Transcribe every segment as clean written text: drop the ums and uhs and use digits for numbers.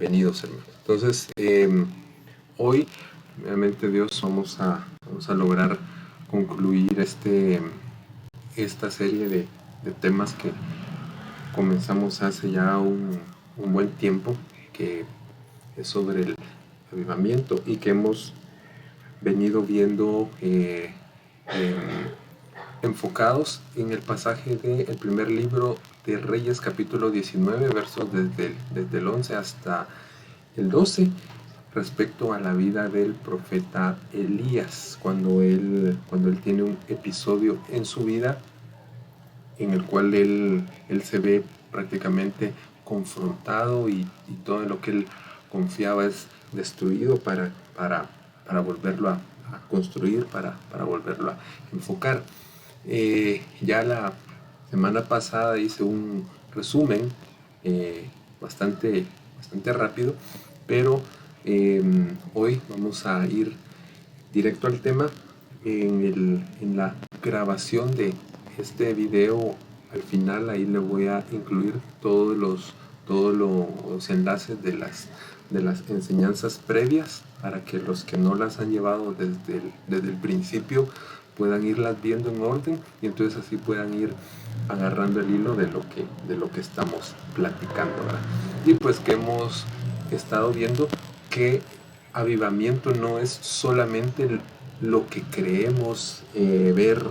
Bienvenidos, hermanos. Entonces, hoy, realmente Dios, vamos a lograr concluir esta serie de temas que comenzamos hace ya un buen tiempo, que es sobre el avivamiento y que hemos venido viendo enfocados en el pasaje del primer libro de Reyes, capítulo 19, versos desde el 11 hasta el 12, respecto a la vida del profeta Elías, cuando él tiene un episodio en su vida en el cual él se ve prácticamente confrontado y todo lo que él confiaba es destruido para volverlo a construir, para volverlo a enfocar. Ya la semana pasada hice un resumen bastante rápido, pero hoy vamos a ir directo al tema. En la grabación de este video, al final ahí le voy a incluir todos los enlaces de las enseñanzas previas, para que los que no las han llevado desde el principio puedan irlas viendo en orden, y entonces así puedan ir agarrando el hilo de lo que estamos platicando, ¿verdad? Y pues que hemos estado viendo que avivamiento no es solamente lo que creemos ver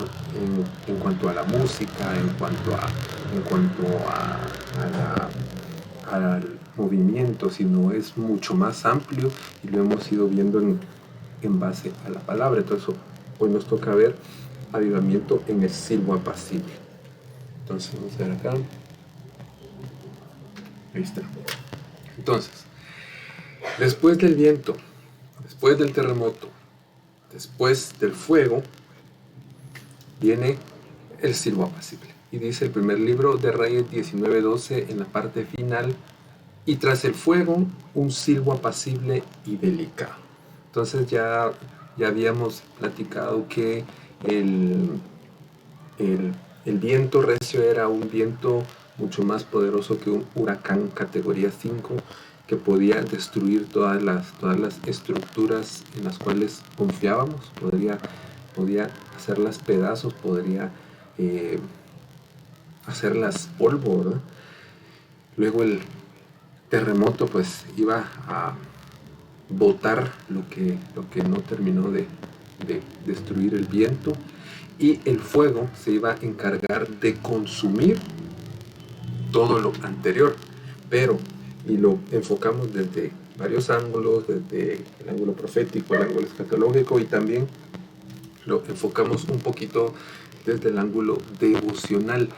en cuanto a la música, en cuanto al movimiento, sino es mucho más amplio, y lo hemos ido viendo en base a la palabra. Entonces hoy nos toca ver avivamiento en el silbo apacible. Entonces vamos a ver acá. Ahí está. Entonces, después del viento, después del terremoto, después del fuego, viene el silbo apacible. Y dice el primer libro de Reyes 19:12 en la parte final: y tras el fuego, un silbo apacible y delicado. Entonces ya habíamos platicado que el viento recio era un viento mucho más poderoso que un huracán categoría 5, que podía destruir todas las estructuras en las cuales confiábamos, podía hacerlas pedazos, podría hacerlas polvo, ¿verdad? Luego el terremoto pues iba a botar lo que no terminó de destruir el viento, y el fuego se iba a encargar de consumir todo lo anterior. Pero, y lo enfocamos desde varios ángulos, desde el ángulo profético, el ángulo escatológico, y también lo enfocamos un poquito desde el ángulo devocional,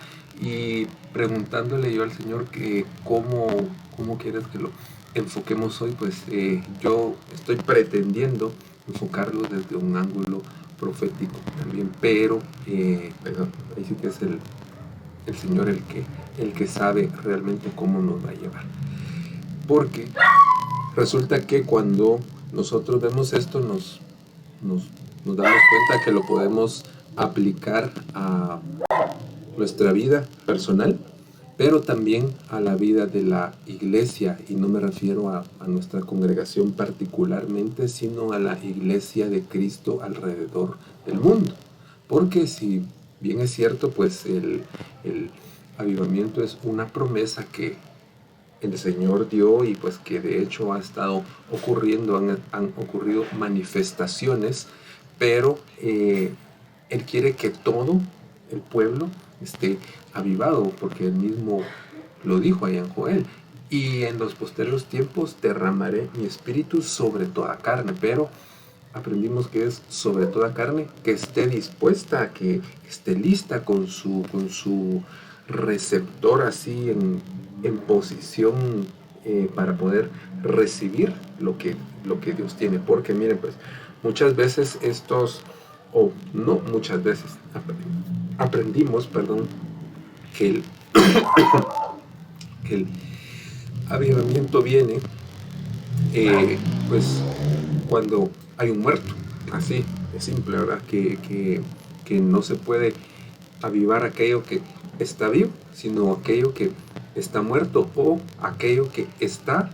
y preguntándole yo al Señor que cómo quieres que lo enfoquemos hoy. Pues yo estoy pretendiendo enfocarlo desde un ángulo profético también, pero ahí sí que es el Señor el que sabe realmente cómo nos va a llevar. Porque resulta que cuando nosotros vemos esto, nos damos cuenta que lo podemos aplicar a nuestra vida personal, pero también a la vida de la iglesia, y no me refiero a nuestra congregación particularmente, sino a la iglesia de Cristo alrededor del mundo. Porque si bien es cierto, pues el avivamiento es una promesa que el Señor dio, y pues que de hecho ha estado ocurriendo, han ocurrido manifestaciones, pero Él quiere que todo el pueblo esté avivado, porque Él mismo lo dijo allá en Joel: y en los posteriores tiempos derramaré mi espíritu sobre toda carne. Pero aprendimos que es sobre toda carne que esté dispuesta, que esté lista con su receptor así en posición para poder recibir lo que Dios tiene. Porque miren, pues muchas veces o no muchas veces, aprendimos, que el avivamiento viene pues cuando hay un muerto. Así es simple, ¿verdad? Que no se puede avivar aquello que está vivo, sino aquello que está muerto, o aquello que está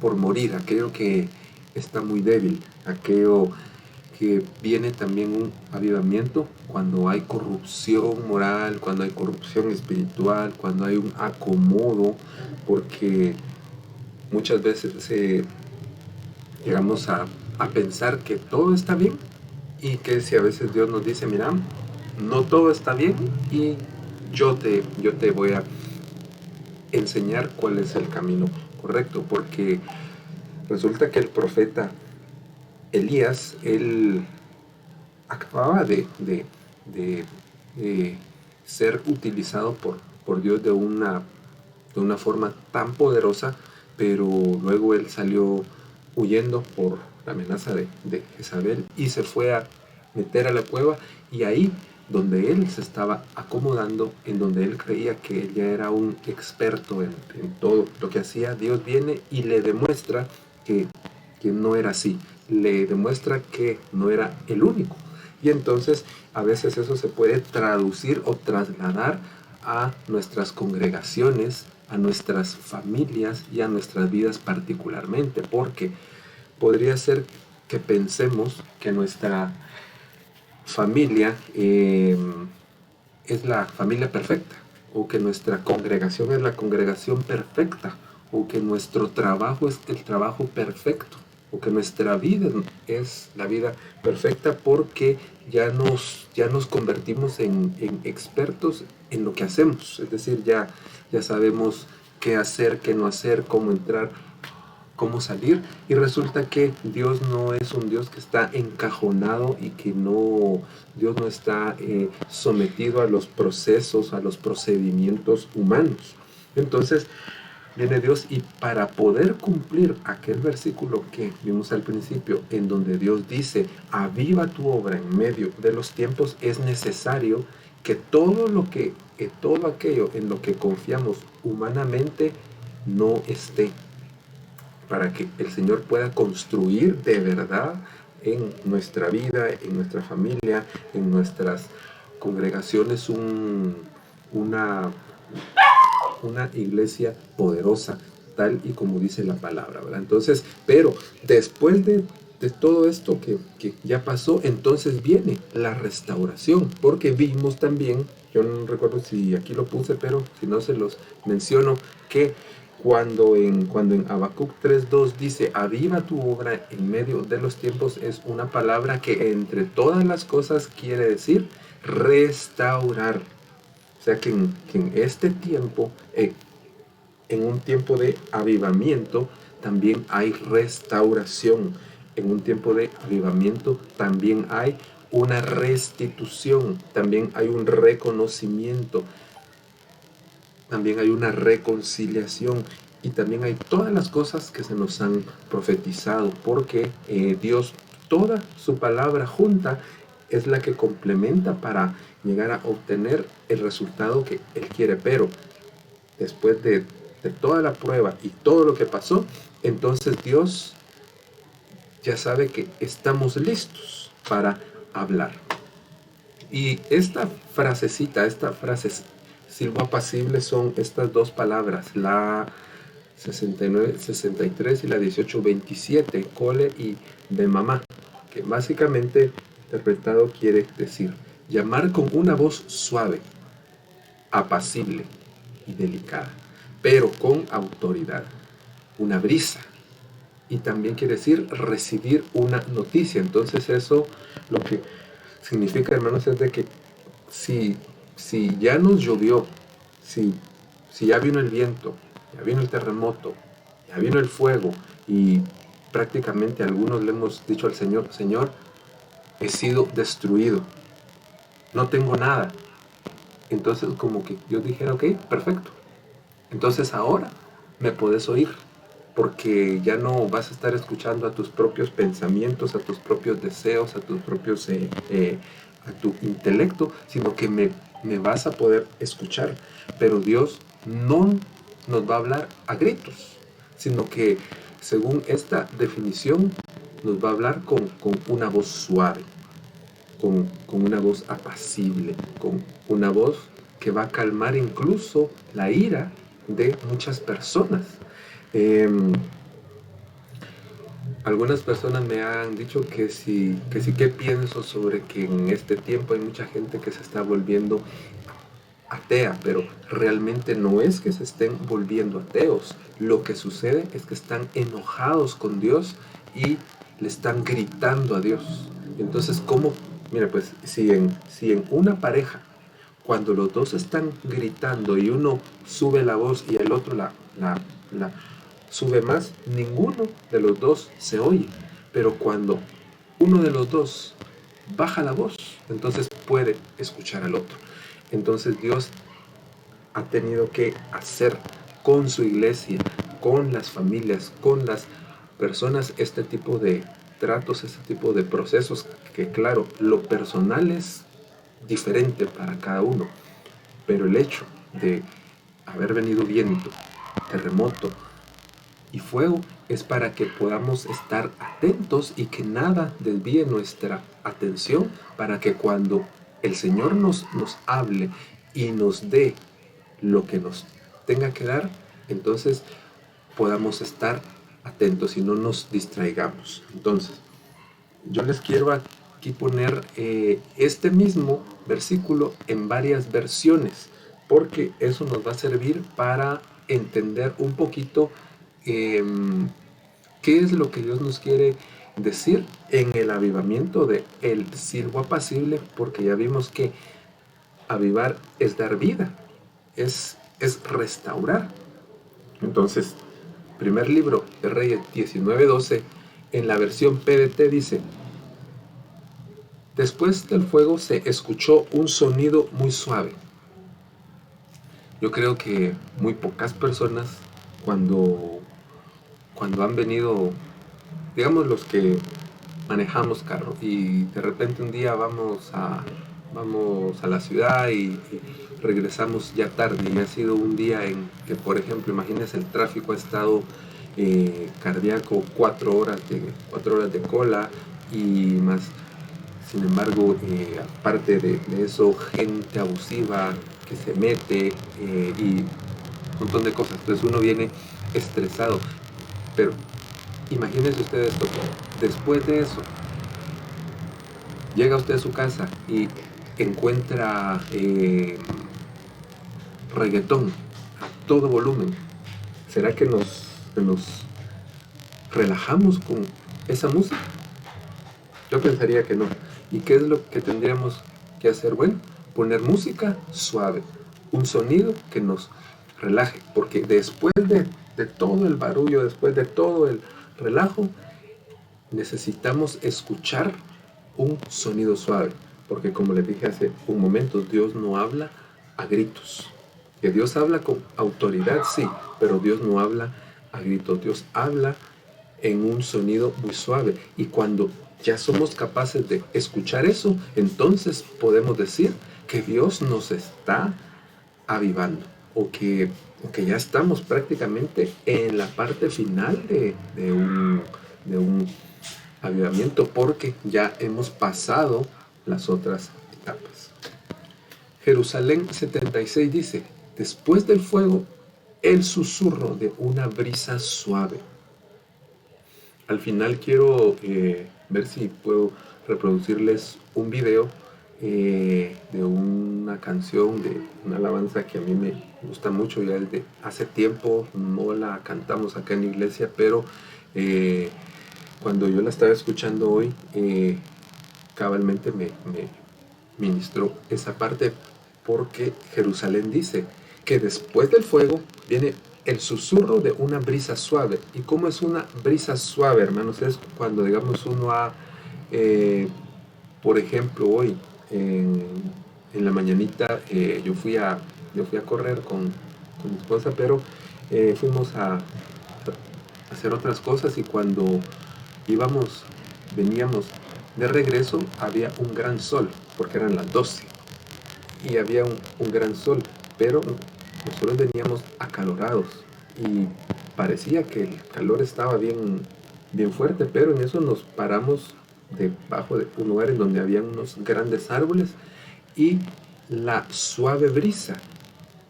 por morir, aquello que está muy débil, aquello que viene también un avivamiento cuando hay corrupción moral, cuando hay corrupción espiritual, cuando hay un acomodo, porque muchas veces llegamos a pensar que todo está bien y que si a veces Dios nos dice, mira, no todo está bien y yo te voy a enseñar cuál es el camino correcto, porque resulta que el profeta Elías, él acababa de ser utilizado por Dios de una forma tan poderosa, pero luego él salió huyendo por la amenaza de Jezabel y se fue a meter a la cueva, y ahí donde él se estaba acomodando, en donde él creía que él ya era un experto en todo lo que hacía, Dios viene y le demuestra que no era así, le demuestra que no era el único. Y entonces a veces eso se puede traducir o trasladar a nuestras congregaciones, a nuestras familias y a nuestras vidas particularmente, porque podría ser que pensemos que nuestra familia es la familia perfecta, o que nuestra congregación es la congregación perfecta, o que nuestro trabajo es el trabajo perfecto, o que nuestra vida es la vida perfecta, porque ya nos convertimos en expertos en lo que hacemos. Es decir, ya sabemos qué hacer, qué no hacer, cómo entrar, cómo salir, y resulta que Dios no es un Dios que está encajonado y que Dios no está sometido a los procesos, a los procedimientos humanos. Entonces viene Dios, y para poder cumplir aquel versículo que vimos al principio, en donde Dios dice, aviva tu obra en medio de los tiempos, es necesario que todo aquello en lo que confiamos humanamente no esté, para que el Señor pueda construir de verdad en nuestra vida, en nuestra familia, en nuestras congregaciones una, una iglesia poderosa, tal y como dice la palabra, ¿verdad? Entonces, pero después de todo esto que ya pasó, entonces viene la restauración, porque vimos también, yo no recuerdo si aquí lo puse, pero si no se los menciono, que cuando en Habacuc 3:2 dice, aviva tu obra en medio de los tiempos, es una palabra que entre todas las cosas quiere decir restaurar. O sea que en este tiempo, en un tiempo de avivamiento, también hay restauración. En un tiempo de avivamiento también hay una restitución, también hay un reconocimiento, también hay una reconciliación, y también hay todas las cosas que se nos han profetizado, porque Dios, toda su palabra junta, es la que complementa para llegar a obtener el resultado que Él quiere. Pero después de toda la prueba y todo lo que pasó, entonces Dios ya sabe que estamos listos para hablar. Y esta frasecita, esta frase silbo apacible, son estas dos palabras, la 69-63 y la 18-27, cole y de mamá, que básicamente interpretado quiere decir llamar con una voz suave, apacible y delicada, pero con autoridad, una brisa. Y también quiere decir recibir una noticia. Entonces eso lo que significa, hermanos, es de que si ya nos llovió, si ya vino el viento, ya vino el terremoto, ya vino el fuego, y prácticamente algunos le hemos dicho al Señor, Señor, he sido destruido, no tengo nada. Entonces como que Dios dijera, ok, perfecto. Entonces ahora me puedes oír, porque ya no vas a estar escuchando a tus propios pensamientos, a tus propios deseos, a tus propios, a tu intelecto, sino que me vas a poder escuchar. Pero Dios no nos va a hablar a gritos, sino que según esta definición nos va a hablar con una voz suave, con una voz apacible, con una voz que va a calmar incluso la ira de muchas personas. Algunas personas me han dicho qué pienso sobre que en este tiempo hay mucha gente que se está volviendo atea, pero realmente no es que se estén volviendo ateos. Lo que sucede es que están enojados con Dios y le están gritando a Dios. Entonces, ¿cómo? Mira, pues si en una pareja, cuando los dos están gritando y uno sube la voz y el otro la sube más, ninguno de los dos se oye. Pero cuando uno de los dos baja la voz, entonces puede escuchar al otro. Entonces Dios ha tenido que hacer con su iglesia, con las familias, con las personas, este tipo de tratos, este tipo de procesos, que claro, lo personal es diferente para cada uno, pero el hecho de haber venido viento, terremoto y fuego es para que podamos estar atentos y que nada desvíe nuestra atención, para que cuando el Señor nos hable y nos dé lo que nos tenga que dar, entonces podamos estar atentos y no nos distraigamos. Entonces, yo les quiero aquí poner este mismo versículo en varias versiones, porque eso nos va a servir para entender un poquito eh, qué es lo que Dios nos quiere decir en el avivamiento de el siervo apacible, porque ya vimos que avivar es dar vida, es restaurar. Entonces, primer libro de Reyes 19:12, en la versión PDT dice: después del fuego se escuchó un sonido muy suave. Yo creo que muy pocas personas cuando han venido, digamos los que manejamos carro y de repente un día vamos a la ciudad y regresamos ya tarde y ha sido un día en que, por ejemplo, imagínense, el tráfico ha estado cardíaco, 4 horas de cola y más. Sin embargo, aparte de eso, gente abusiva que se mete y un montón de cosas. Entonces uno viene estresado. Pero imagínense ustedes esto: después de eso, llega usted a su casa y encuentra reggaetón a todo volumen. ¿Será que nos relajamos con esa música? Yo pensaría que no. ¿Y qué es lo que tendríamos que hacer? Bueno, poner música suave, un sonido que nos relaje, porque después de todo el barullo, después de todo el relajo, necesitamos escuchar un sonido suave, porque como les dije hace un momento, Dios no habla a gritos. Que Dios habla con autoridad, sí, pero Dios no habla a gritos. Dios habla en un sonido muy suave, y cuando ya somos capaces de escuchar eso, entonces podemos decir que Dios nos está avivando, o que ya estamos prácticamente en la parte final de un avivamiento, porque ya hemos pasado las otras etapas. Jerusalén 76 dice: después del fuego, el susurro de una brisa suave. Al final quiero ver si puedo reproducirles un video de una canción, de una alabanza que a mí me gusta mucho. Ya desde hace tiempo no la cantamos acá en la iglesia, pero cuando yo la estaba escuchando hoy, cabalmente me ministró esa parte, porque Jerusalén dice que después del fuego viene el susurro de una brisa suave. ¿Y cómo es una brisa suave, hermanos? Es cuando, digamos, uno ha, por ejemplo, hoy en la mañanita yo fui a correr con mi esposa, pero fuimos a hacer otras cosas, y cuando veníamos de regreso, había un gran sol, porque eran las 12 y había un gran sol, pero nosotros veníamos acalorados y parecía que el calor estaba bien, bien fuerte, pero en eso nos paramos debajo de un lugar en donde había unos grandes árboles, y la suave brisa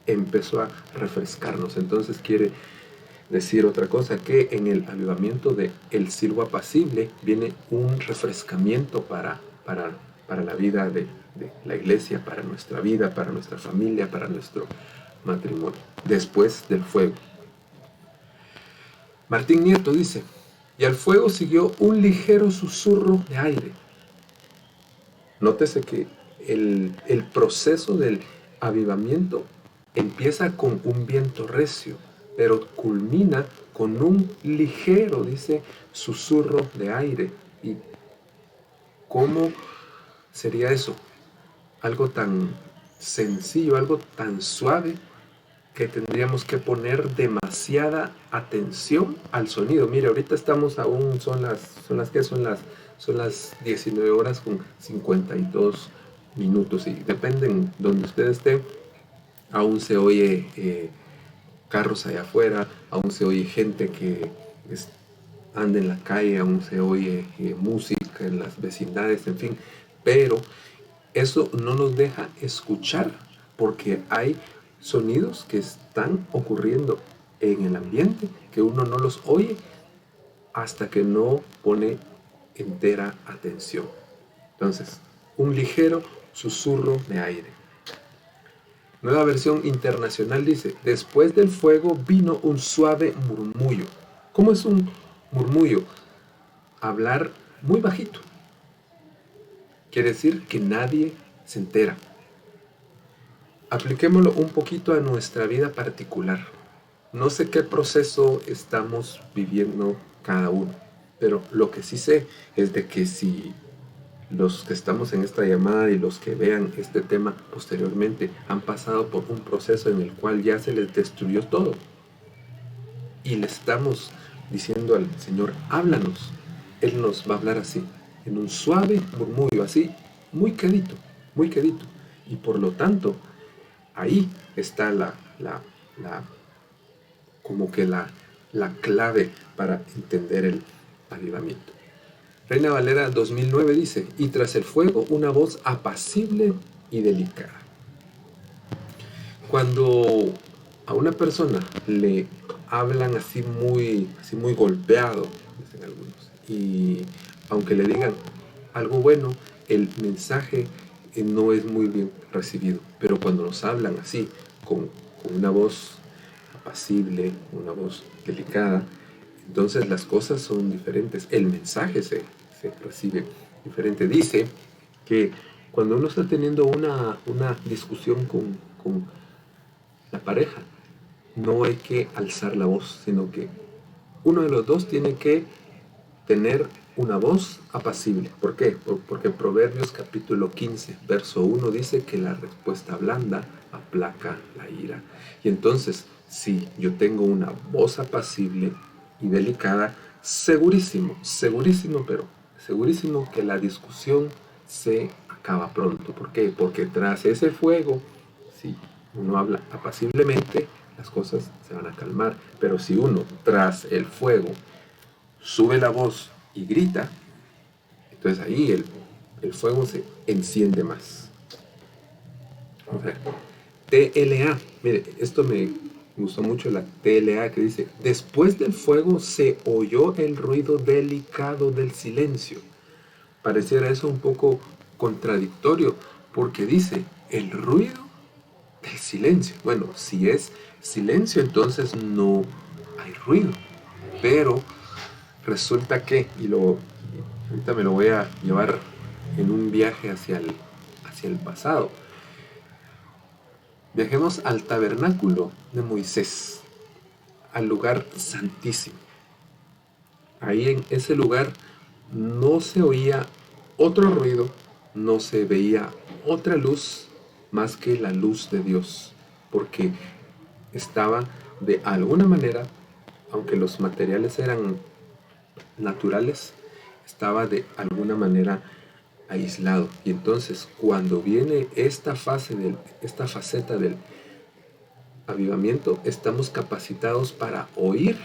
empezó a refrescarnos. Entonces decir otra cosa, que en el avivamiento de el siervo apacible viene un refrescamiento para la vida de la iglesia, para nuestra vida, para nuestra familia, para nuestro matrimonio, después del fuego. Martín Nieto dice, y al fuego siguió un ligero susurro de aire. Nótese que el proceso del avivamiento empieza con un viento recio, pero culmina con un ligero, dice, susurro de aire. ¿Y cómo sería eso? Algo tan sencillo, algo tan suave, que tendríamos que poner demasiada atención al sonido. Mire, ahorita estamos aún, son las 19 horas con 52 minutos y dependen donde usted esté, aún se oye carros allá afuera, aún se oye gente que anda en la calle, aún se oye música en las vecindades, en fin, pero eso no nos deja escuchar porque hay sonidos que están ocurriendo en el ambiente que uno no los oye hasta que no pone entera atención. Entonces, un ligero susurro de aire. Nueva versión internacional dice, después del fuego vino un suave murmullo. ¿Cómo es un murmullo? Hablar muy bajito. Quiere decir que nadie se entera. Apliquémoslo un poquito a nuestra vida particular. No sé qué proceso estamos viviendo cada uno, pero lo que sí sé es de que si los que estamos en esta llamada y los que vean este tema posteriormente han pasado por un proceso en el cual ya se les destruyó todo y le estamos diciendo al Señor, háblanos, Él nos va a hablar así, en un suave murmullo, así, muy quedito, y por lo tanto ahí está como que la clave para entender el avivamiento. Reina Valera 2009 dice, y tras el fuego una voz apacible y delicada. Cuando a una persona le hablan así muy golpeado, dicen algunos, y aunque le digan algo bueno, el mensaje no es muy bien recibido. Pero cuando nos hablan así, con una voz apacible, una voz delicada, entonces las cosas son diferentes. El mensaje se recibe diferente. Dice que cuando uno está teniendo una discusión con la pareja, no hay que alzar la voz, sino que uno de los dos tiene que tener una voz apacible. ¿Por qué? Porque Proverbios capítulo 15, verso 1 dice que la respuesta blanda aplaca la ira. Y entonces, si yo tengo una voz apacible y delicada, segurísimo que la discusión se acaba pronto. ¿Por qué? Porque tras ese fuego, si uno habla apaciblemente, las cosas se van a calmar. Pero si uno tras el fuego sube la voz y grita, entonces ahí el fuego se enciende más. Vamos a ver. TLA, mire, esto me gustó mucho, la TLA, que dice, después del fuego se oyó el ruido delicado del silencio. Pareciera eso un poco contradictorio, porque dice, el ruido del silencio. Bueno, si es silencio, entonces no hay ruido. Pero resulta que, ahorita me lo voy a llevar en un viaje hacia el pasado. Viajemos al tabernáculo de Moisés, al lugar santísimo. Ahí en ese lugar no se oía otro ruido, no se veía otra luz más que la luz de Dios, porque estaba de alguna manera, aunque los materiales eran naturales, estaba de alguna manera aislado. Y entonces cuando viene esta faceta del avivamiento, estamos capacitados para oír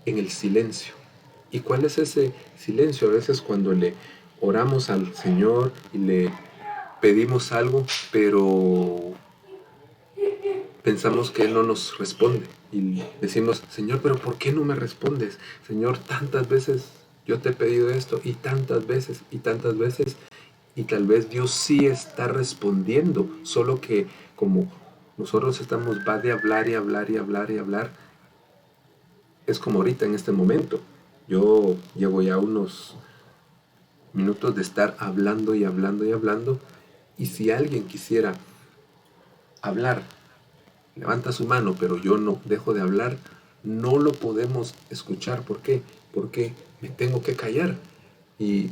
en el silencio. ¿Y cuál es ese silencio? A veces cuando le oramos al Señor y le pedimos algo, pero pensamos que Él no nos responde. y decimos, Señor, pero ¿por qué no me respondes? Señor, tantas veces yo te he pedido esto y tantas veces y tantas veces, y tal vez Dios sí está respondiendo, solo que como nosotros estamos, va de hablar y hablar y hablar y hablar, es como ahorita en este momento. Yo llevo ya unos minutos de estar hablando y hablando y hablando, y si alguien quisiera hablar, levanta su mano, pero yo no dejo de hablar, no lo podemos escuchar. ¿Por qué? Porque me tengo que callar. Y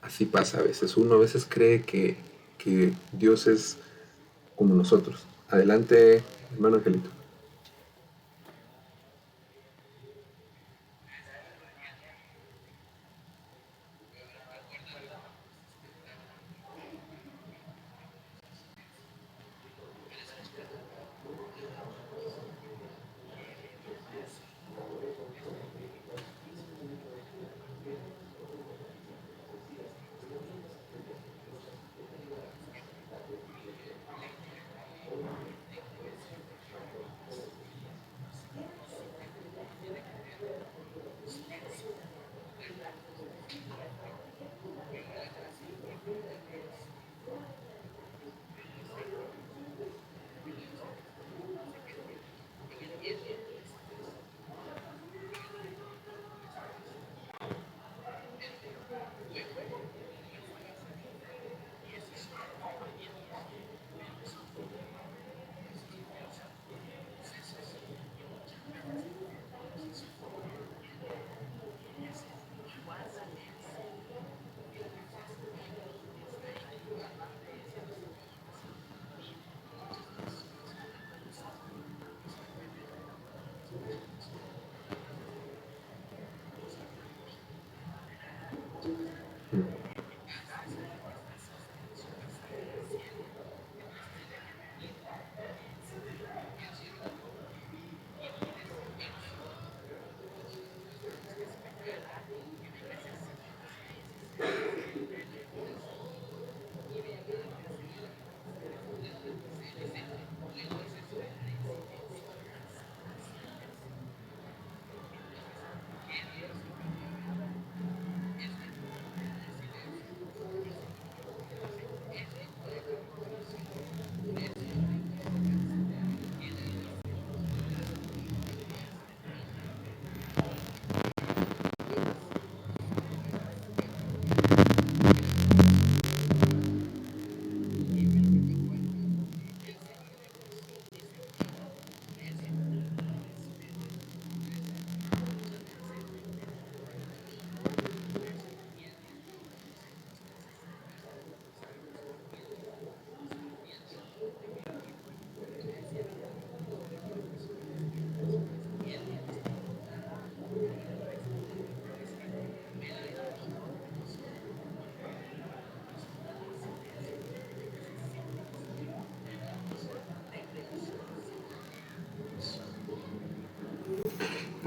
así pasa a veces. Uno a veces cree que Dios es como nosotros. Adelante, hermano Angelito.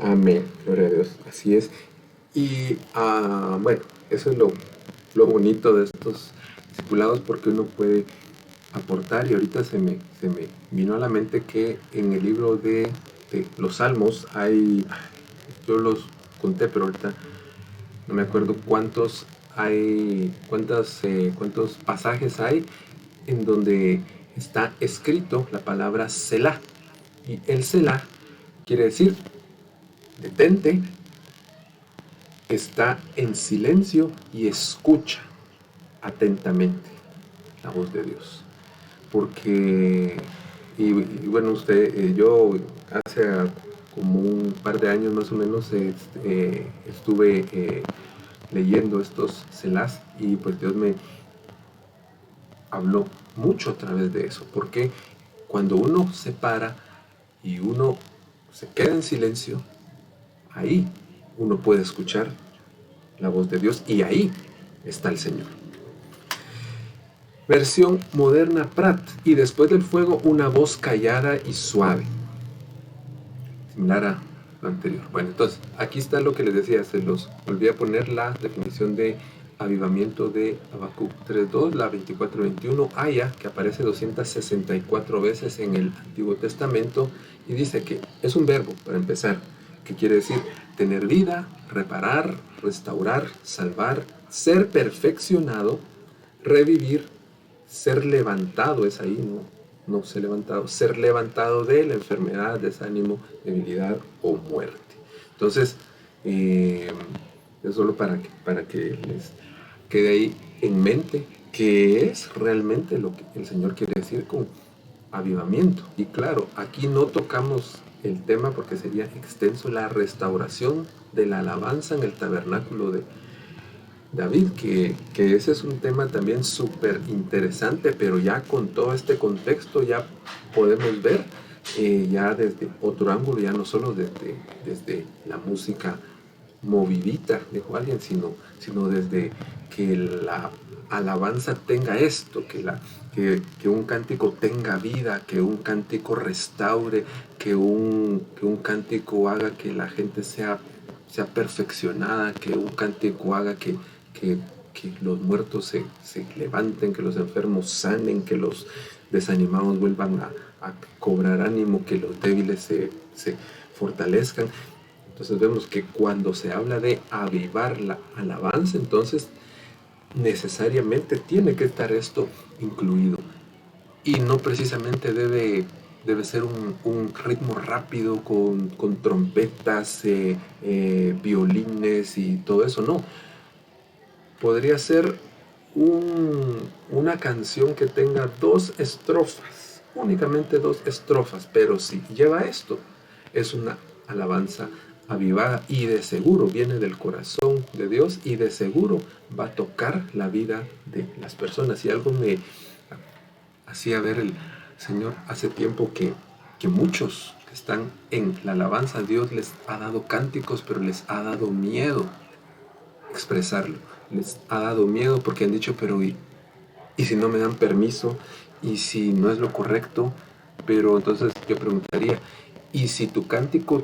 Amén, gloria a Dios, así es. Y bueno, eso es lo bonito de estos discipulados, porque uno puede aportar. Y ahorita se me vino a la mente que en el libro de los Salmos hay, yo los conté, pero ahorita no me acuerdo cuántos hay, cuántos pasajes hay en donde está escrito la palabra Selah. Y el Selah quiere decir detente, está en silencio y escucha atentamente la voz de Dios. Porque, bueno, yo hace como un par de años más o menos estuve leyendo estos selás, y pues Dios me habló mucho a través de eso. Porque cuando uno se para y uno se queda en silencio, ahí uno puede escuchar la voz de Dios, y ahí está el Señor. Versión moderna Pratt. Y después del fuego una voz callada y suave, similar a lo anterior. Bueno, entonces aquí está lo que les decía, se los volví a poner la definición de avivamiento de Habacuc 3.2, la 24:21, Aya, que aparece 264 veces en el Antiguo Testamento, y dice que es un verbo, para empezar, que quiere decir tener vida, reparar, restaurar, salvar, ser perfeccionado, revivir, ser levantado, es ahí, no ser levantado, ser levantado de la enfermedad, desánimo, debilidad o muerte. Entonces, es solo para que les quede ahí en mente qué es realmente lo que el Señor quiere decir con avivamiento. Y claro, aquí no tocamos el tema porque sería extenso, la restauración de la alabanza en el tabernáculo de David, que ese es un tema también súper interesante, pero ya con todo este contexto ya podemos ver ya desde otro ángulo, ya no solo desde la música movidita, dijo alguien, sino desde que la alabanza tenga esto, que un cántico tenga vida, que un cántico restaure, que un cántico haga que la gente sea perfeccionada, que un cántico haga que los muertos se levanten, que los enfermos sanen, que los desanimados vuelvan a cobrar ánimo, que los débiles se fortalezcan. Entonces vemos que cuando se habla de avivar la alabanza, entonces necesariamente tiene que estar esto incluido. Y no precisamente debe ser un ritmo rápido con trompetas, violines y todo eso, no. Podría ser una canción que tenga 2 estrofas, únicamente 2 estrofas, pero si lleva esto, es una alabanza avivada y de seguro viene del corazón de Dios y de seguro va a tocar la vida de las personas. Y algo me hacía ver el Señor hace tiempo que muchos que están en la alabanza, Dios les ha dado cánticos, pero les ha dado miedo expresarlo. Les ha dado miedo porque han dicho, pero ¿y si no me dan permiso? ¿Y si no es lo correcto? Pero entonces yo preguntaría, ¿y si tu cántico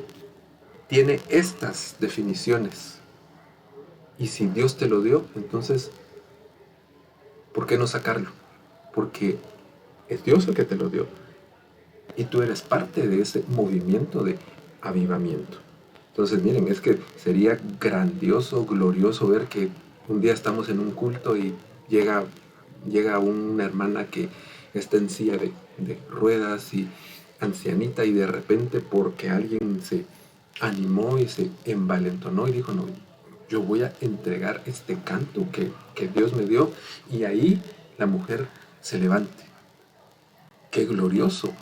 tiene estas definiciones? ¿Y si Dios te lo dio? Entonces, ¿por qué no sacarlo? Porque es Dios el que te lo dio. Y tú eres parte de ese movimiento de avivamiento. Entonces, miren, es que sería grandioso, glorioso ver que un día estamos en un culto y llega una hermana que está en silla de ruedas y ancianita, y de repente porque alguien se animó y se envalentonó y dijo, no, yo voy a entregar este canto que Dios me dio, y ahí la mujer se levante. Qué glorioso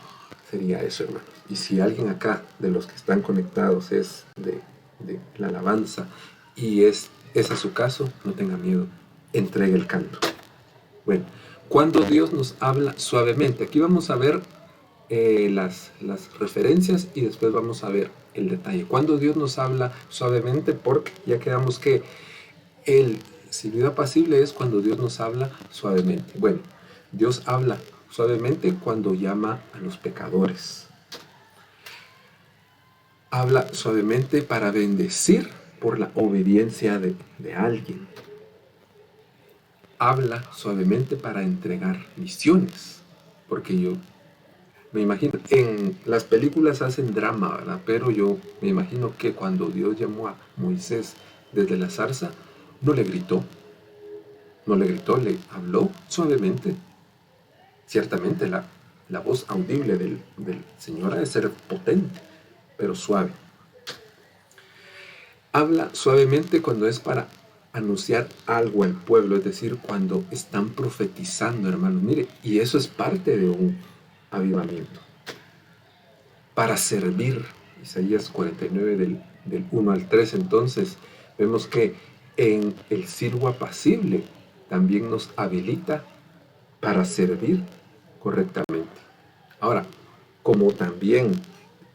sería eso, hermanos. Y si alguien acá de los que están conectados es de la alabanza y ese es su caso, no tenga miedo, entregue el canto. Bueno, cuando Dios nos habla suavemente, aquí vamos a ver las referencias y después vamos a ver el detalle. Cuando Dios nos habla suavemente, porque ya quedamos que el silbido apacible es cuando Dios nos habla suavemente. Bueno, Dios habla suavemente cuando llama a los pecadores. Habla suavemente para bendecir por la obediencia de alguien. Habla suavemente para entregar misiones. Porque yo me imagino, en las películas hacen drama, ¿verdad? Pero yo me imagino que cuando Dios llamó a Moisés desde la zarza, no le gritó, le habló suavemente. Ciertamente la voz audible del Señor ha de ser potente, pero suave. Habla suavemente cuando es para anunciar algo al pueblo, es decir, cuando están profetizando, hermanos. Mire, y eso es parte de un avivamiento. Para servir, Isaías 49 del 1 al 3, entonces vemos que en el sirvo apacible también nos habilita para servir correctamente. Ahora, como también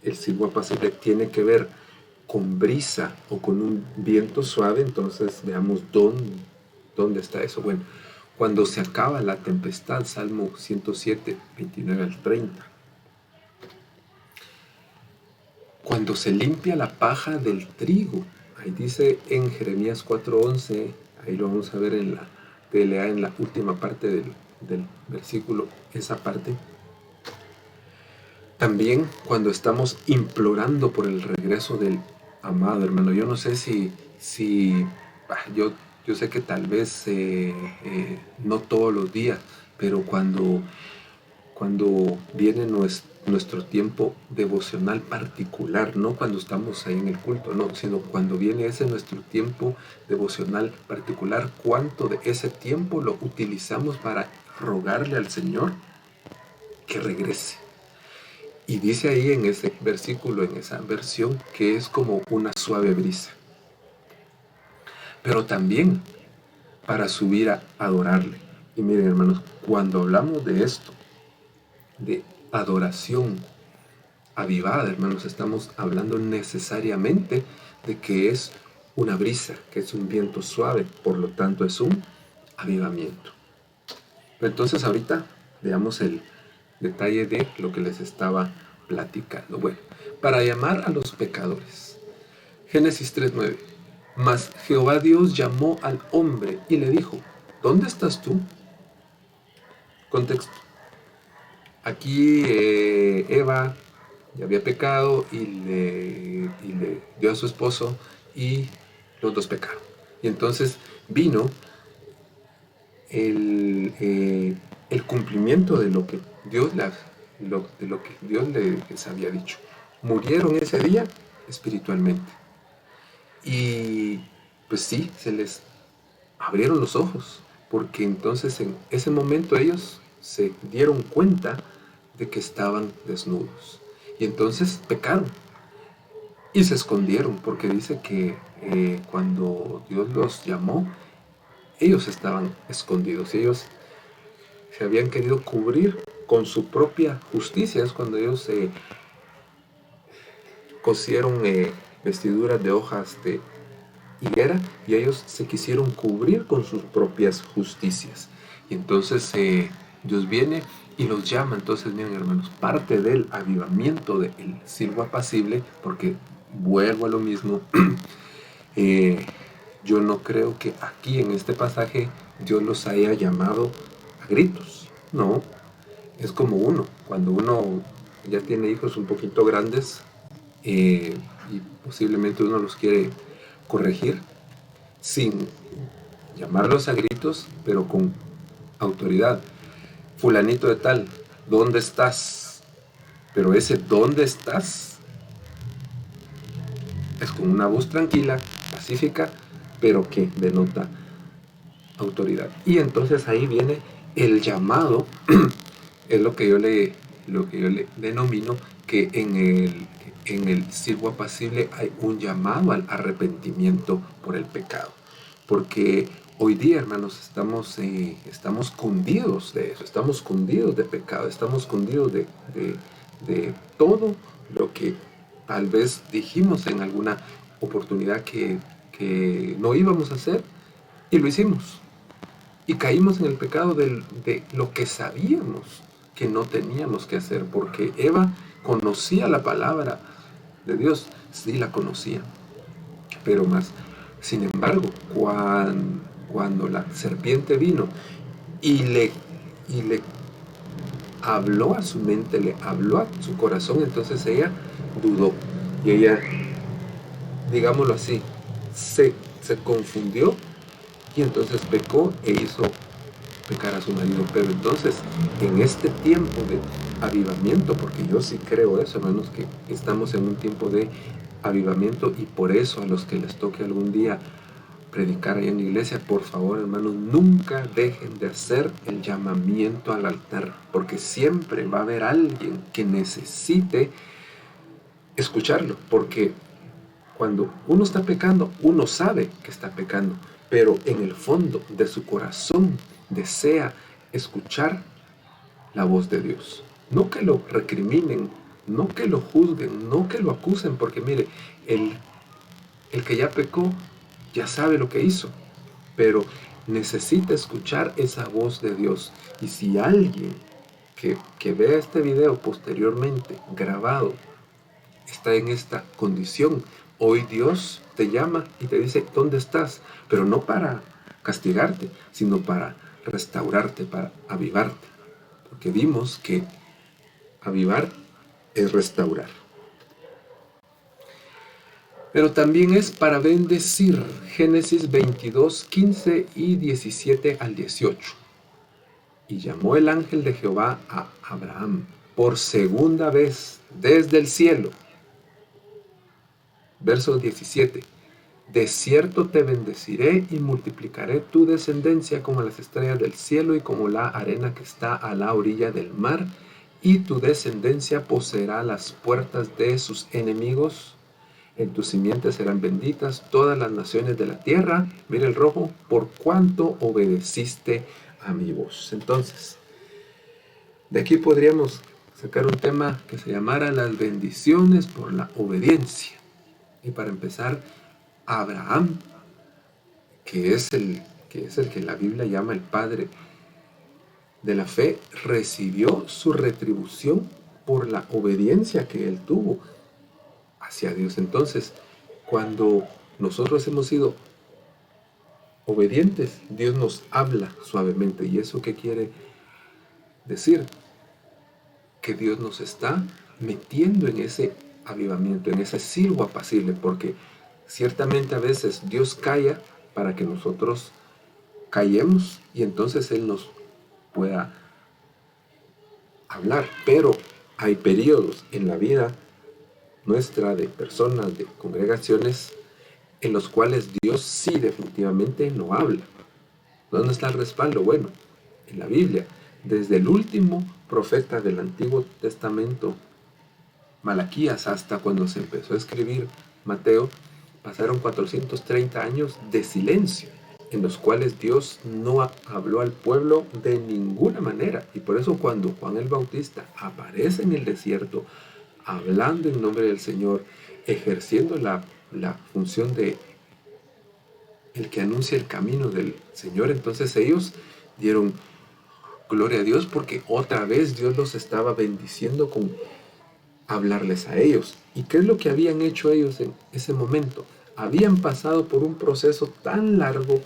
el sirvo apacible tiene que ver con brisa o con un viento suave, entonces veamos dónde está eso. Bueno, cuando se acaba la tempestad, Salmo 107, 29 al 30. Cuando se limpia la paja del trigo, ahí dice en Jeremías 4:11, ahí lo vamos a ver te lea en la última parte del versículo, esa parte. También cuando estamos implorando por el regreso del amado, hermano, yo no sé yo sé que tal vez no todos los días, pero cuando viene nuestro tiempo devocional particular, no cuando estamos ahí en el culto, no, sino cuando viene ese nuestro tiempo devocional particular, ¿cuánto de ese tiempo lo utilizamos para rogarle al Señor que regrese? Y dice ahí en ese versículo, en esa versión, que es como una suave brisa. Pero también para subir a adorarle. Y miren, hermanos, cuando hablamos de esto, de adoración avivada, hermanos, estamos hablando necesariamente de que es una brisa, que es un viento suave, por lo tanto es un avivamiento. Entonces ahorita veamos el detalle de lo que les estaba platicando. Bueno, para llamar a los pecadores. Génesis 3:9. Mas Jehová Dios llamó al hombre y le dijo, ¿dónde estás tú? Contexto. Aquí Eva ya había pecado y le dio a su esposo y los dos pecaron. Y entonces vino el cumplimiento de lo que Dios les había dicho. Murieron ese día espiritualmente. Y pues sí, se les abrieron los ojos, porque entonces en ese momento ellos se dieron cuenta de que estaban desnudos. Y entonces pecaron y se escondieron, porque dice que cuando Dios los llamó, ellos estaban escondidos. Ellos se habían querido cubrir con su propia justicia. Es cuando ellos cosieron vestiduras de hojas de higuera y ellos se quisieron cubrir con sus propias justicias. Y entonces Dios viene y los llama. Entonces, miren, hermanos, parte del avivamiento del silbo apacible, porque vuelvo a lo mismo, yo no creo que aquí en este pasaje Dios los haya llamado a gritos. No, es como cuando uno ya tiene hijos un poquito grandes y posiblemente uno los quiere corregir sin llamarlos a gritos, pero con autoridad. Fulanito de tal, ¿dónde estás? Pero ese ¿dónde estás? Es con una voz tranquila, pacífica, pero que denota autoridad. Y entonces ahí viene el llamado, es lo que yo le denomino que en el silbo apacible hay un llamado al arrepentimiento por el pecado. Porque hoy día, hermanos, estamos cundidos de eso, estamos cundidos de pecado, estamos cundidos de todo lo que tal vez dijimos en alguna oportunidad que no íbamos a hacer y lo hicimos. Y caímos en el pecado de lo que sabíamos que no teníamos que hacer, porque Eva conocía la palabra de Dios, sí la conocía, pero más. Sin embargo, cuando la serpiente vino y le habló a su mente, le habló a su corazón, entonces ella dudó. Y ella, digámoslo así, se confundió y entonces pecó e hizo pecar a su marido. Pero entonces, en este tiempo de avivamiento, porque yo sí creo eso, hermanos, que estamos en un tiempo de avivamiento, y por eso a los que les toque algún día predicar ahí en la iglesia, por favor, hermanos, nunca dejen de hacer el llamamiento al altar, porque siempre va a haber alguien que necesite escucharlo, porque cuando uno está pecando, uno sabe que está pecando, pero en el fondo de su corazón desea escuchar la voz de Dios. No que lo recriminen, no que lo juzguen, no que lo acusen, porque mire, el que ya pecó ya sabe lo que hizo, pero necesita escuchar esa voz de Dios. Y si alguien que vea este video posteriormente grabado está en esta condición, hoy Dios te llama y te dice, ¿dónde estás? Pero no para castigarte, sino para restaurarte, para avivarte. Porque vimos que avivar es restaurar. Pero también es para bendecir. Génesis 22, 15 y 17 al 18. Y llamó el ángel de Jehová a Abraham por segunda vez desde el cielo. Verso 17. De cierto te bendeciré y multiplicaré tu descendencia como las estrellas del cielo y como la arena que está a la orilla del mar, y tu descendencia poseerá las puertas de sus enemigos. En tus simientes serán benditas todas las naciones de la tierra. Mira el rojo, por cuanto obedeciste a mi voz. Entonces, de aquí podríamos sacar un tema que se llamara las bendiciones por la obediencia. Y para empezar, Abraham, que es el que la Biblia llama el padre de la fe, recibió su retribución por la obediencia que él tuvo hacia Dios. Entonces, cuando nosotros hemos sido obedientes, Dios nos habla suavemente. ¿Y eso qué quiere decir? Que Dios nos está metiendo en ese avivamiento, en ese silbo apacible, porque ciertamente a veces Dios calla para que nosotros callemos y entonces Él nos pueda hablar. Pero hay periodos en la vida nuestra, de personas, de congregaciones, en los cuales Dios sí definitivamente no habla. ¿Dónde está el respaldo? Bueno, en la Biblia, desde el último profeta del Antiguo Testamento, Malaquías, hasta cuando se empezó a escribir Mateo, pasaron 430 años de silencio, en los cuales Dios no habló al pueblo de ninguna manera. Y por eso cuando Juan el Bautista aparece en el desierto, hablando en nombre del Señor, ejerciendo la función de el que anuncia el camino del Señor, entonces ellos dieron gloria a Dios porque otra vez Dios los estaba bendiciendo con hablarles a ellos. ¿Y qué es lo que habían hecho ellos en ese momento? Habían pasado por un proceso tan largo,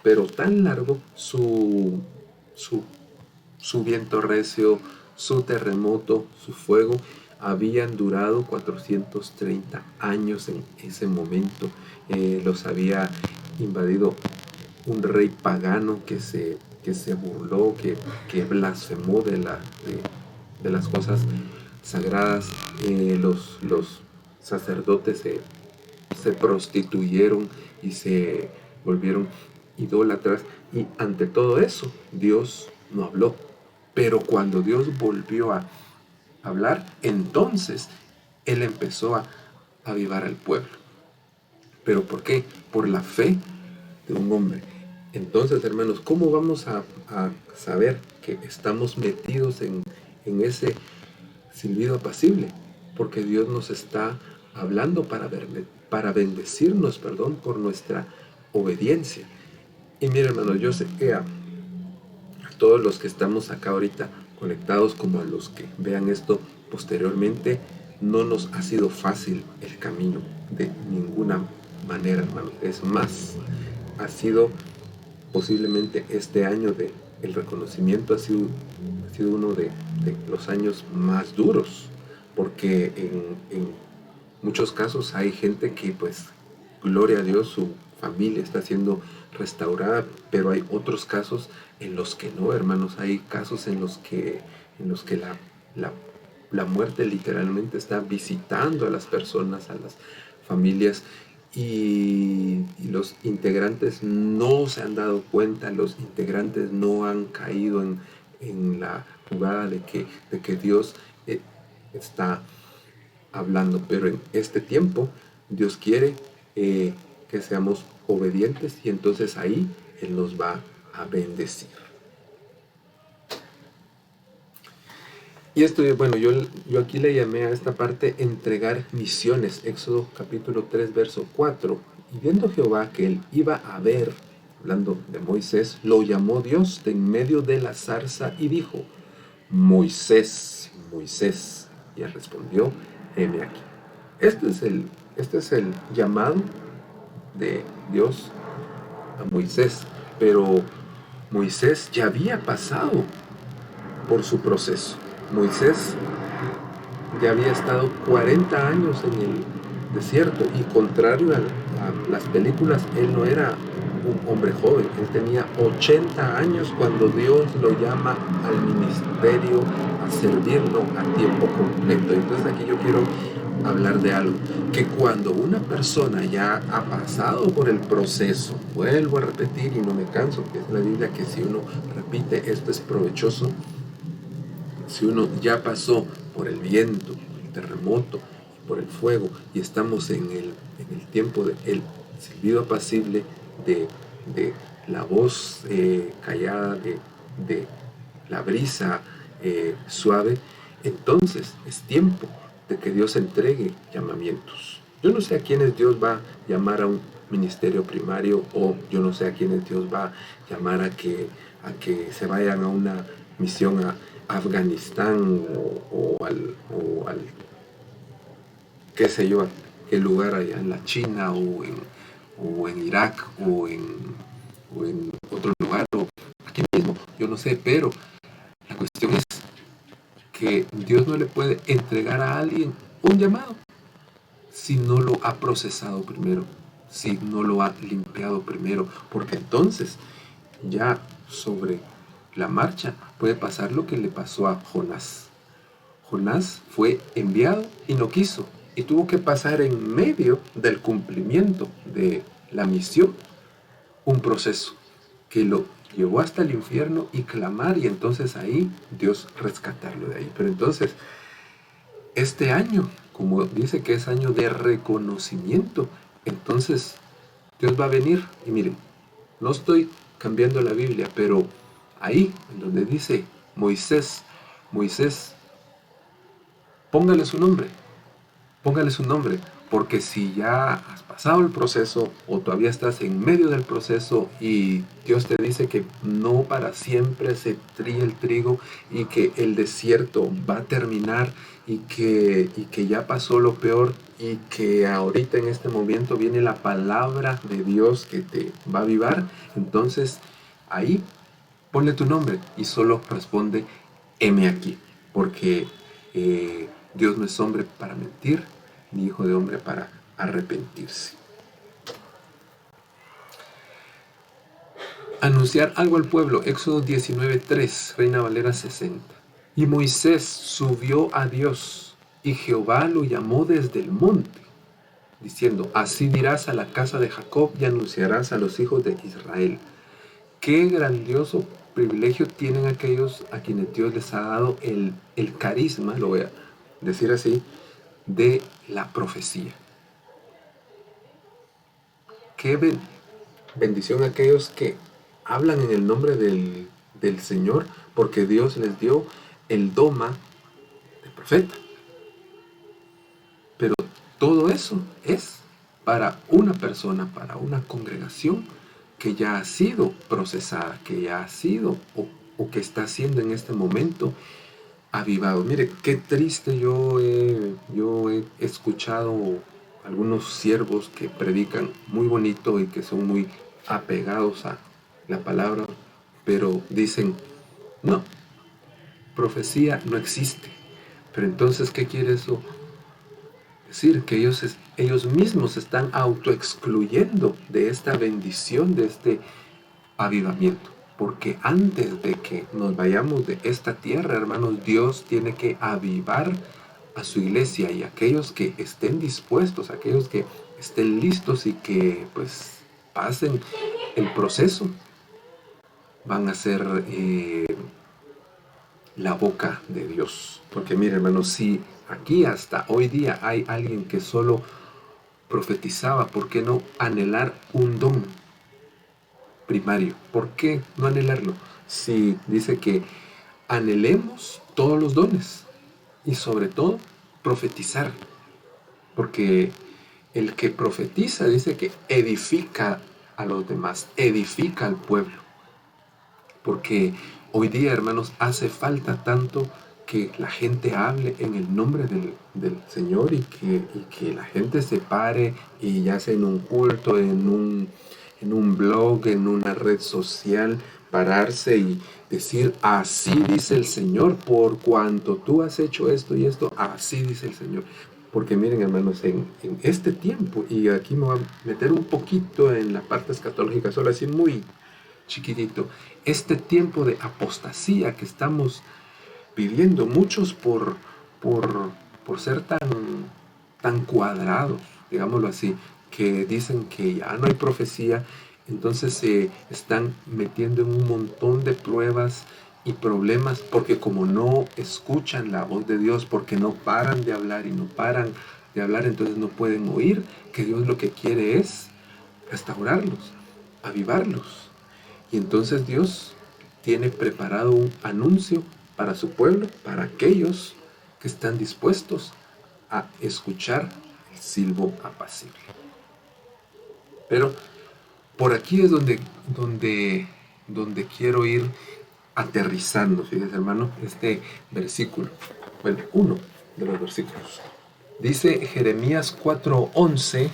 pero tan largo, su viento recio, su terremoto, su fuego, habían durado 430 años en ese momento. Los había invadido un rey pagano que se burló, que blasfemó de las cosas sagradas. Los sacerdotes se prostituyeron y se volvieron idólatras, y ante todo eso Dios no habló. Pero cuando Dios volvió a hablar, entonces Él empezó a avivar al pueblo. ¿Pero por qué? Por la fe de un hombre. Entonces, hermanos, ¿cómo vamos a saber que estamos metidos en ese silbido apacible? Porque Dios nos está hablando para bendecirnos, por nuestra obediencia. Y mira, hermanos, yo sé que a todos los que estamos acá ahorita conectados, como a los que vean esto posteriormente, no nos ha sido fácil el camino de ninguna manera, hermanos. Es más, ha sido posiblemente este año de el reconocimiento ha sido uno de los años más duros, porque en muchos casos hay gente que, pues, gloria a Dios, su familia está siendo restaurada, pero hay otros casos en los que no, hermanos. Hay casos en los que la muerte literalmente está visitando a las personas, a las familias, y los integrantes no se han dado cuenta, los integrantes no han caído en la jugada de que Dios está hablando. Pero en este tiempo Dios quiere que seamos obedientes, y entonces ahí Él nos va a bendecir. Y esto, bueno, yo aquí le llamé a esta parte entregar misiones. Éxodo capítulo 3, verso 4. Y viendo Jehová que él iba a ver, hablando de Moisés, lo llamó Dios de en medio de la zarza y dijo: Moisés, Moisés. Y él respondió: heme aquí. Este es el llamado de Dios a Moisés. Pero Moisés ya había pasado por su proceso. Moisés ya había estado 40 años en el desierto y contrario a las películas, él no era un hombre joven, él tenía 80 años cuando Dios lo llama al ministerio, a servirlo a tiempo completo. Entonces aquí yo quiero hablar de algo, que cuando una persona ya ha pasado por el proceso, vuelvo a repetir y no me canso, que es la Biblia que si uno repite esto es provechoso. Si uno ya pasó por el viento, por el terremoto, por el fuego, y estamos en el tiempo del silbido apacible, de la voz callada, de la brisa suave, entonces es tiempo de que Dios entregue llamamientos. Yo no sé a quiénes Dios va a llamar a un ministerio primario, o yo no sé a quiénes Dios va a llamar a que se vayan a una misión a Afganistán o al qué sé yo, a qué lugar allá en la China o en Irak o en otro lugar o aquí mismo, yo no sé, pero la cuestión es que Dios no le puede entregar a alguien un llamado si no lo ha procesado primero, si no lo ha limpiado primero, porque entonces ya sobre la marcha puede pasar lo que le pasó a Jonás. Jonás fue enviado y no quiso, y tuvo que pasar en medio del cumplimiento de la misión un proceso que lo llevó hasta el infierno y clamar, y entonces ahí Dios rescatarlo de ahí. Pero entonces este año, como dice que es año de reconocimiento, entonces Dios va a venir y miren, no estoy cambiando la Biblia, pero ahí en donde dice Moisés, póngale su nombre, porque si ya has pasado el proceso o todavía estás en medio del proceso y Dios te dice que no para siempre se trilla el trigo y que el desierto va a terminar y que ya pasó lo peor y que ahorita en este momento viene la palabra de Dios que te va a avivar, entonces ahí ponle tu nombre y solo responde, heme aquí, porque Dios no es hombre para mentir, ni hijo de hombre para arrepentirse. Anunciar algo al pueblo, Éxodo 19:3, Reina Valera 60. Y Moisés subió a Dios, y Jehová lo llamó desde el monte, diciendo, así dirás a la casa de Jacob y anunciarás a los hijos de Israel. Qué grandioso privilegio tienen aquellos a quienes Dios les ha dado el carisma, lo voy a decir así, de la profecía. Qué bendición a aquellos que hablan en el nombre del Señor, porque Dios les dio el doma de profeta. Pero todo eso es para una persona, para una congregación que ya ha sido procesada, que ya ha sido o que está siendo en este momento avivado. Mire, qué triste, yo he escuchado algunos siervos que predican muy bonito y que son muy apegados a la palabra, pero dicen, no, profecía no existe. Pero entonces, ¿qué quiere eso decir? Que ellos mismos se están autoexcluyendo de esta bendición, de este avivamiento. Porque antes de que nos vayamos de esta tierra, hermanos, Dios tiene que avivar a su iglesia, y aquellos que estén dispuestos, aquellos que estén listos y que pues pasen el proceso, van a ser la boca de Dios. Porque mire, hermanos, si aquí hasta hoy día hay alguien que solo profetizaba, ¿por qué no anhelar un don primario? ¿Por qué no anhelarlo? Si dice que anhelemos todos los dones y sobre todo profetizar, porque el que profetiza dice que edifica a los demás, edifica al pueblo, porque hoy día, hermanos, hace falta tanto que la gente hable en el nombre del Señor y que la gente se pare y ya sea en un culto, en en un blog, en una red social, pararse y decir, así dice el Señor, por cuanto tú has hecho esto y esto, así dice el Señor. Porque miren, hermanos, en este tiempo, y aquí me voy a meter un poquito en la parte escatológica, solo así muy chiquitito, este tiempo de apostasía que estamos viviendo, muchos por, por ser tan cuadrados, digámoslo así, que dicen que ya no hay profecía, entonces se están metiendo en un montón de pruebas y problemas porque como no escuchan la voz de Dios, porque no paran de hablar y no paran de hablar, entonces no pueden oír que Dios lo que quiere es restaurarlos, avivarlos. Y entonces Dios tiene preparado un anuncio para su pueblo, para aquellos que están dispuestos a escuchar el silbo apacible. Pero por aquí es donde quiero ir aterrizando, fíjense hermano, este versículo. Bueno, uno de los versículos. Dice Jeremías 4:11,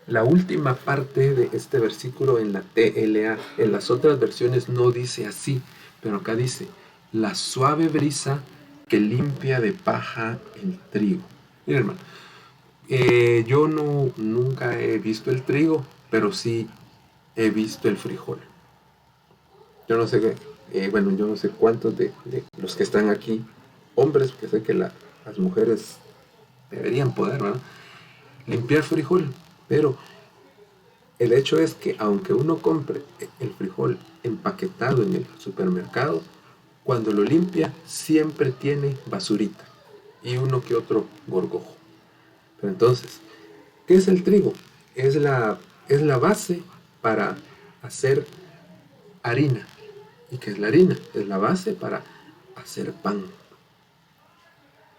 la última parte de este versículo en la TLA. En las otras versiones no dice así, pero acá dice, la suave brisa que limpia de paja el trigo. Miren hermano, yo nunca he visto el trigo, pero sí he visto el frijol. Yo no sé, bueno, yo no sé cuántos de los que están aquí, hombres, porque sé que las mujeres deberían poder, ¿verdad? Limpiar frijol, pero el hecho es que aunque uno compre el frijol empaquetado en el supermercado, cuando lo limpia siempre tiene basurita y uno que otro gorgojo. Pero entonces, ¿qué es el trigo? Es la base para hacer harina. ¿Y qué es la harina? Es la base para hacer pan.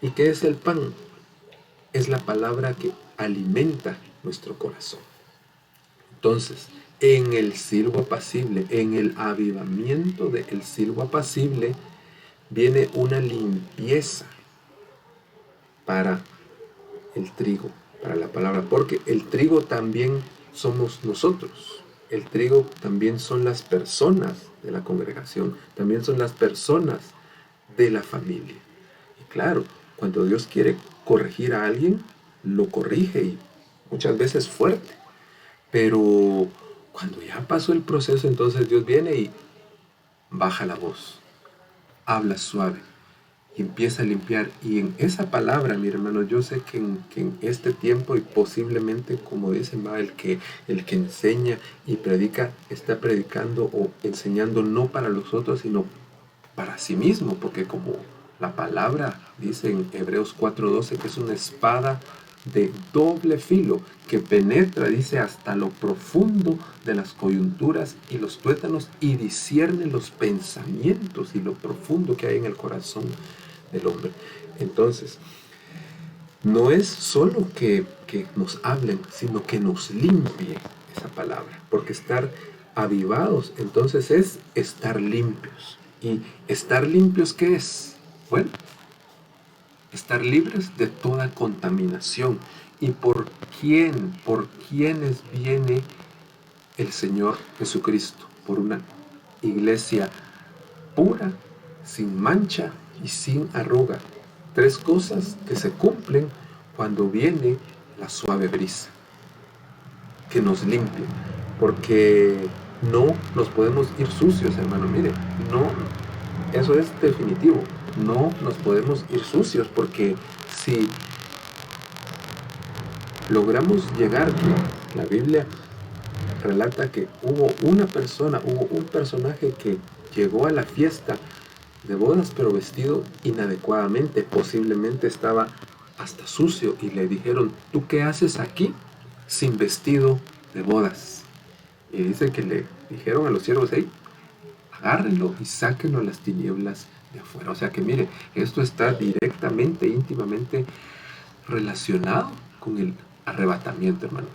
¿Y qué es el pan? Es la palabra que alimenta nuestro corazón. Entonces, en el silbo apacible, en el avivamiento del silbo apacible, viene una limpieza para el trigo, para la palabra, porque el trigo también somos nosotros. El trigo también son las personas de la congregación, también son las personas de la familia. Y claro, cuando Dios quiere corregir a alguien, lo corrige y muchas veces fuerte. Pero cuando ya pasó el proceso, entonces Dios viene y baja la voz, habla suave y empieza a limpiar. Y en esa palabra, mi hermano, yo sé que en este tiempo y posiblemente, como dicen, va, el que enseña y predica, está predicando o enseñando no para los otros, sino para sí mismo, porque como la palabra dice en Hebreos 4:12 que es una espada de doble filo que penetra, dice, hasta lo profundo de las coyunturas y los tuétanos y discierne los pensamientos y lo profundo que hay en el corazón del hombre. Entonces, no es solo que nos hablen, sino que nos limpie esa palabra, porque estar avivados entonces es estar limpios. ¿Y estar limpios qué es? Bueno, estar libres de toda contaminación. ¿Y por quiénes viene el Señor Jesucristo? Por una iglesia pura, sin mancha y sin arruga. Tres cosas que se cumplen cuando viene la suave brisa, que nos limpie, porque no nos podemos ir sucios, hermano. Mire, no, eso es definitivo. No nos podemos ir sucios, porque si logramos llegar, la Biblia relata que hubo un personaje que llegó a la fiesta de bodas, pero vestido inadecuadamente, posiblemente estaba hasta sucio, y le dijeron, ¿tú qué haces aquí sin vestido de bodas? Y dice que le dijeron a los siervos, hey, agárrenlo y sáquenlo a las tinieblas de afuera. O sea que mire, esto está directamente, íntimamente relacionado con el arrebatamiento, hermano.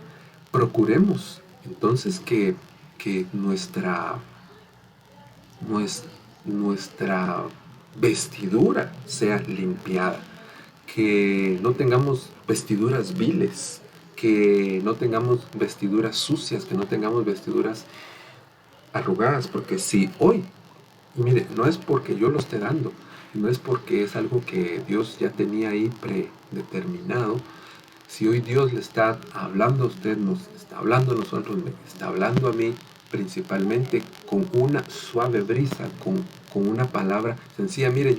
Procuremos entonces que nuestra vestidura sea limpiada, que no tengamos vestiduras viles, que no tengamos vestiduras sucias, que no tengamos vestiduras arrugadas, porque si hoy, y mire, no es porque yo lo esté dando, no es porque es algo que Dios ya tenía ahí predeterminado. Si hoy Dios le está hablando a usted, nos está hablando a nosotros, me está hablando a mí, principalmente con una suave brisa, con una palabra sencilla. Mire,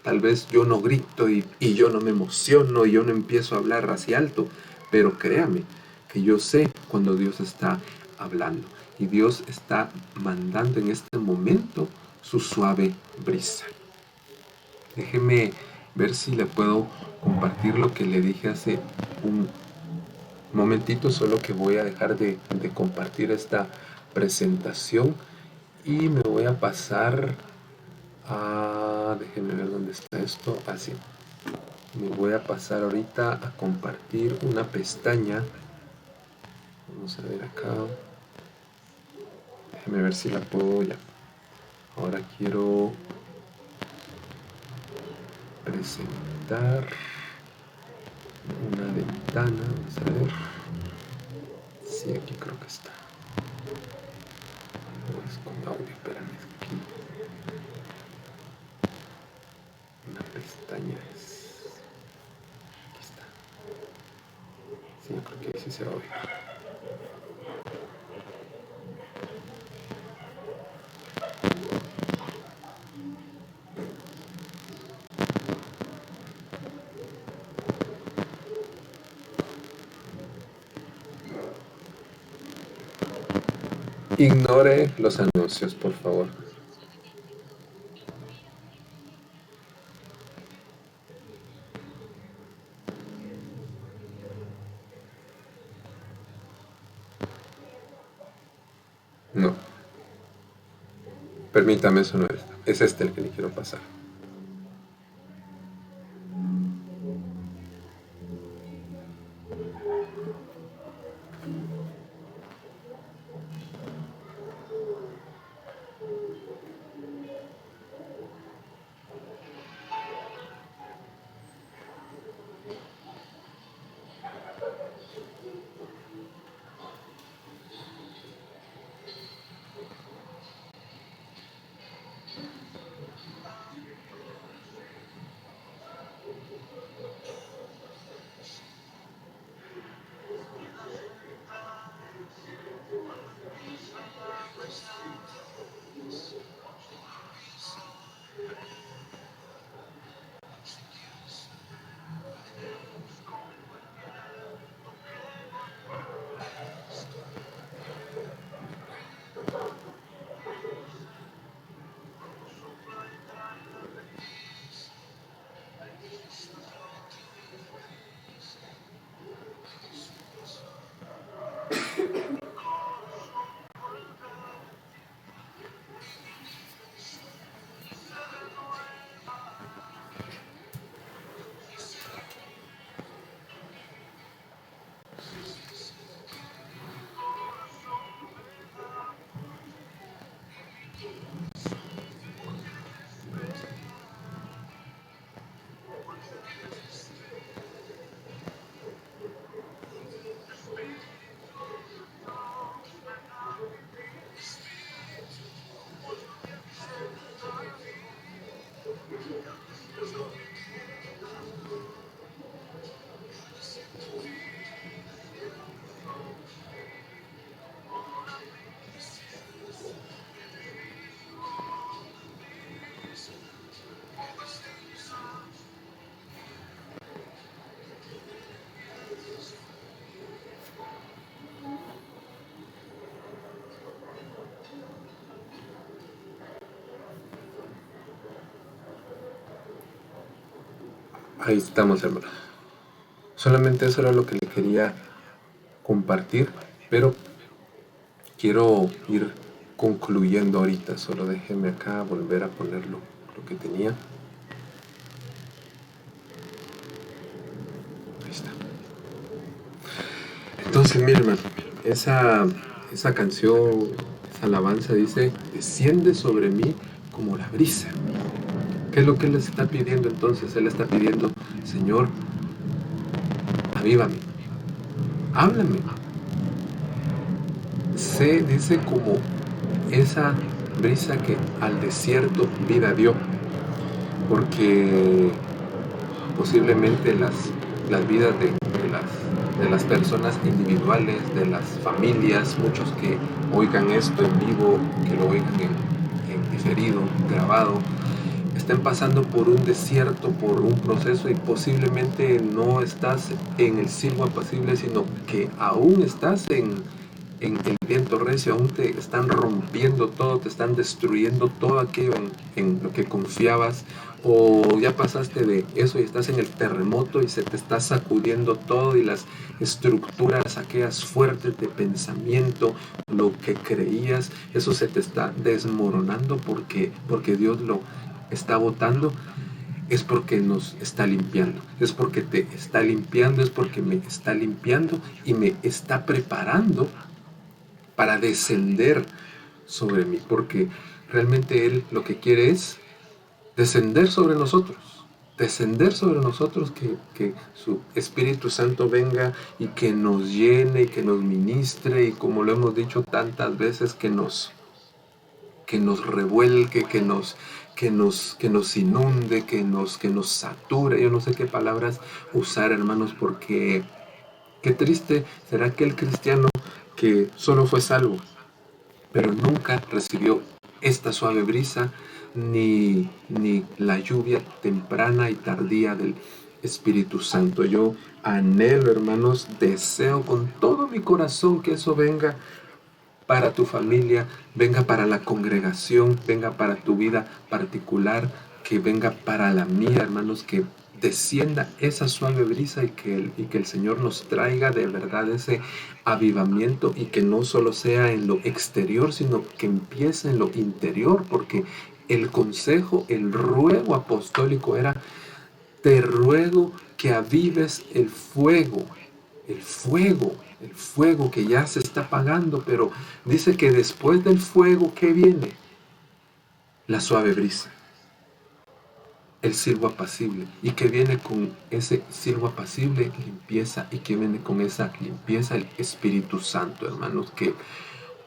tal vez yo no grito y yo no me emociono y yo no empiezo a hablar así alto, pero créame que yo sé cuando Dios está hablando y Dios está mandando en este momento su suave brisa. Déjeme ver si le puedo compartir lo que le dije hace un momentito, solo que voy a dejar de compartir esta presentación y me voy a pasar a... déjenme ver dónde está esto. Así. Me voy a pasar ahorita a compartir una pestaña. Vamos a ver acá. Déjenme ver si la puedo ya. Ahora quiero presentar una ventana. Vamos a ver. Sí, aquí creo que está. Es con audio, espérame. Aquí. Una pestaña es. Aquí está. Sí, yo creo que ahí sí se va a oír. Ignore los anuncios, por favor. No. Permítame, eso no es. Es este el que le quiero pasar. Ahí estamos, hermano. Solamente eso era lo que le quería compartir, pero quiero ir concluyendo ahorita. Solo déjeme acá volver a poner lo que tenía. Ahí está. Entonces, mire, hermano, esa canción, esa alabanza dice: desciende sobre mí como la brisa. ¿Qué es lo que Él les está pidiendo entonces? Él está pidiendo: Señor, avívame, háblame. Sé, dice, como esa brisa que al desierto vida dio, porque posiblemente las vidas de las personas individuales, de las familias, muchos que oigan esto en vivo, que lo oigan en diferido, grabado, estén pasando por un desierto, por un proceso, y posiblemente no estás en el silbo apacible, sino que aún estás en el viento recio, aún te están rompiendo todo, te están destruyendo todo aquello en lo que confiabas, o ya pasaste de eso y estás en el terremoto y se te está sacudiendo todo, y las estructuras aquellas fuertes de pensamiento, lo que creías, eso se te está desmoronando porque Dios lo está botando. Es porque nos está limpiando, es porque te está limpiando, es porque me está limpiando y me está preparando para descender sobre mí, porque realmente Él lo que quiere es descender sobre nosotros, que su Espíritu Santo venga y que nos llene y que nos ministre, y como lo hemos dicho tantas veces, que nos revuelque, que nos inunde, que nos sature. Yo no sé qué palabras usar, hermanos, porque qué triste será aquel cristiano que solo fue salvo, pero nunca recibió esta suave brisa, ni la lluvia temprana y tardía del Espíritu Santo. Yo anhelo, hermanos, deseo con todo mi corazón que eso venga para tu familia, venga para la congregación, venga para tu vida particular, que venga para la mía, hermanos, que descienda esa suave brisa, y que el Señor nos traiga de verdad ese avivamiento, y que no solo sea en lo exterior, sino que empiece en lo interior, porque el consejo, el ruego apostólico era: te ruego que avives el fuego que ya se está apagando, pero dice que después del fuego, ¿qué viene? La suave brisa, el silbo apacible. ¿Y que viene con ese silbo apacible? Limpieza. ¿Y que viene con esa limpieza? El Espíritu Santo, hermanos, que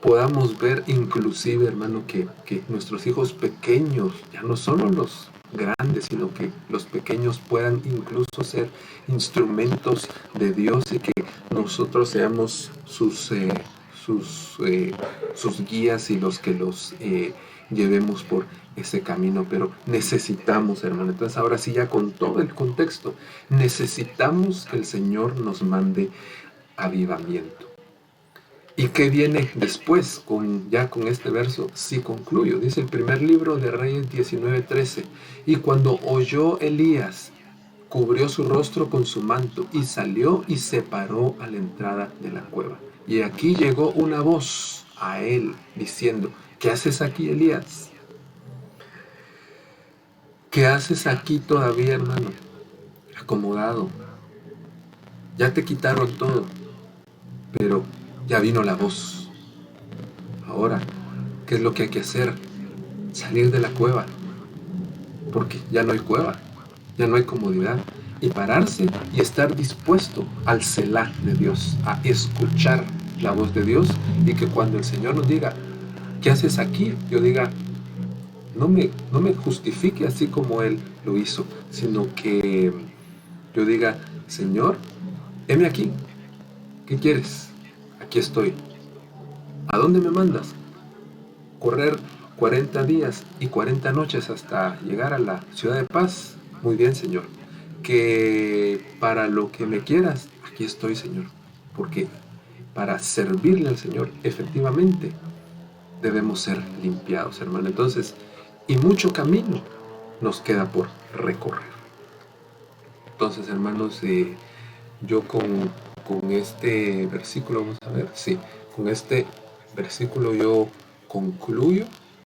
podamos ver inclusive, hermano, que nuestros hijos pequeños, ya no solo los grandes, sino que los pequeños puedan incluso ser instrumentos de Dios, y que nosotros seamos sus guías, y los que los llevemos por ese camino. Pero necesitamos, hermano, entonces ahora sí, ya con todo el contexto, necesitamos que el Señor nos mande avivamiento. ¿Y qué viene después? Ya con este verso sí concluyo. Dice el primer libro de Reyes 19:13. Y cuando oyó Elías, cubrió su rostro con su manto, y salió y se paró a la entrada de la cueva. Y aquí llegó una voz a él diciendo: ¿qué haces aquí, Elías? ¿Qué haces aquí todavía, hermano? Acomodado. Ya te quitaron todo, pero ya vino la voz. Ahora, ¿qué es lo que hay que hacer? Salir de la cueva, porque ya no hay cueva, ya no hay comodidad, y pararse y estar dispuesto al Selah de Dios, a escuchar la voz de Dios, y que cuando el Señor nos diga: ¿qué haces aquí?, yo diga: no me justifique así como Él lo hizo, sino que yo diga: Señor, heme aquí, ¿qué quieres? Aquí estoy. ¿A dónde me mandas? Correr 40 días y 40 noches hasta llegar a la ciudad de paz. Muy bien, Señor. Que para lo que me quieras, aquí estoy, Señor. Porque para servirle al Señor, efectivamente, debemos ser limpiados, hermano. Entonces, y mucho camino nos queda por recorrer. Entonces, hermanos, yo con este versículo, vamos a ver, sí, con este versículo yo concluyo